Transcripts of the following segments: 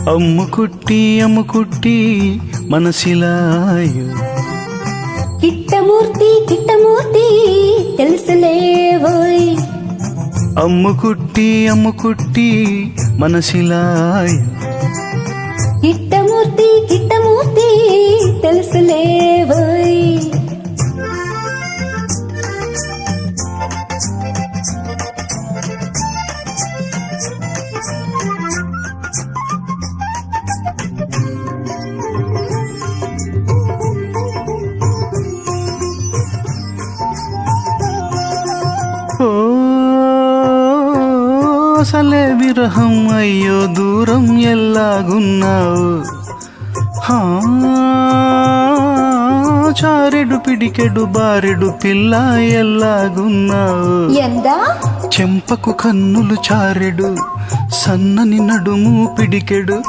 అమ్ముకుట్టి మనసిలాయో కిట్టమూర్తి తెలుసులేవోయ్. అమ్ముకుట్టి మనసిలాయో కిట్టమూర్తి తెలుసులేవోయ్. అసలే విరహం అయ్యో దూరం ఎల్లాగున్నావు. చారెడు పిడికెడు బారెడు పిల్ల ఎల్లాగున్నావు. ఎందా చెంపకు కన్నులు చారెడు సన్నని నడుము పిడికెడు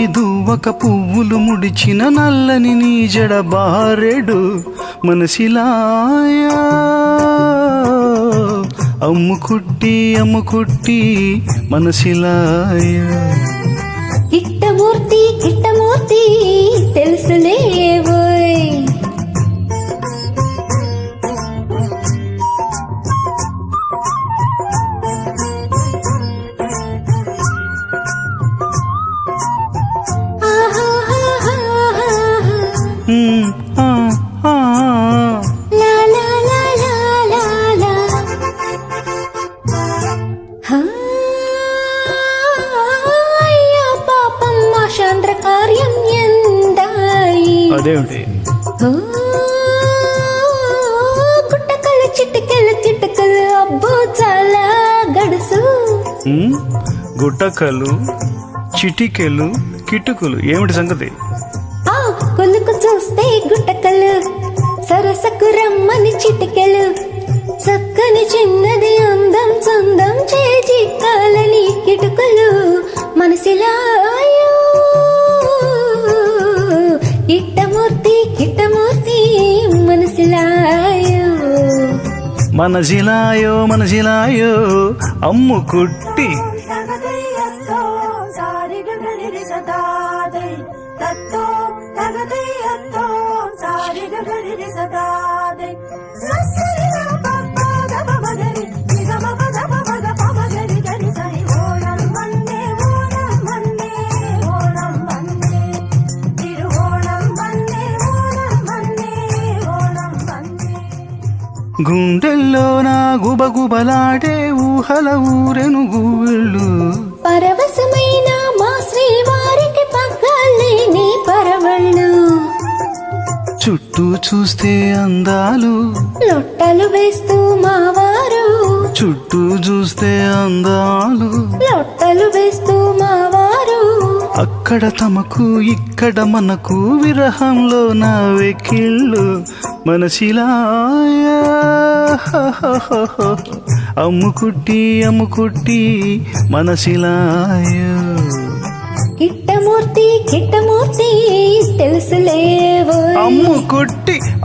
దువ్వక పువ్వులు ముడిచిన నల్లని నీ జడ బారెడు మనసిలాయా. అమ్ముకుట్టి మనసిలాయా. కిట్టమూర్తి తెలుసులేవోయ్. అయ్యో పాపం ఆశాంధ్ర కార్యం ఎందాయి. అదేమిటి గుట్టకలు చిట్టకలు అబ్బో చాలా గడుసు. గుట్టకలు చిటికెలు కిటుకులు ఏమిటి సంగతి? కొలుకు చూస్తే గుట్టకలు సరసకు రమ్మని చిటికెలు చక్కని చిన్నది అందం సొందం చేజి కాలని కిటుకులు మనసిలాయో. కిట్టమూర్తి మనసిలాయో అమ్ముకుట్టి గుండెల్లో నా గుబగుబలాడే ఊహల ఊరెను గువ్విళ్ళు. పరవశమైన మా శ్రీవారికి పక్కలేని పరవళ్ళు. చుట్టూ చూస్తే అందాలు లొట్టలు వేస్తూ మావారు. చుట్టూ చూస్తే అందాలు లొట్టలు వేస్తూ మావారు. అక్కడ తమకు ఇక్కడ మనకు విరహంలో నా వెకిళ్ళు మనసిలాయా. అమ్ముకుట్టి మనసిలాయా. కిట్టమూర్తి తెలుసులేవోయ్.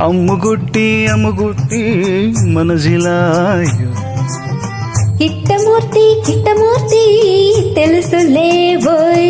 అమ్ముకుట్టి మనసిలాయా. కిట్టమూర్తి తెలుసులేవోయ్.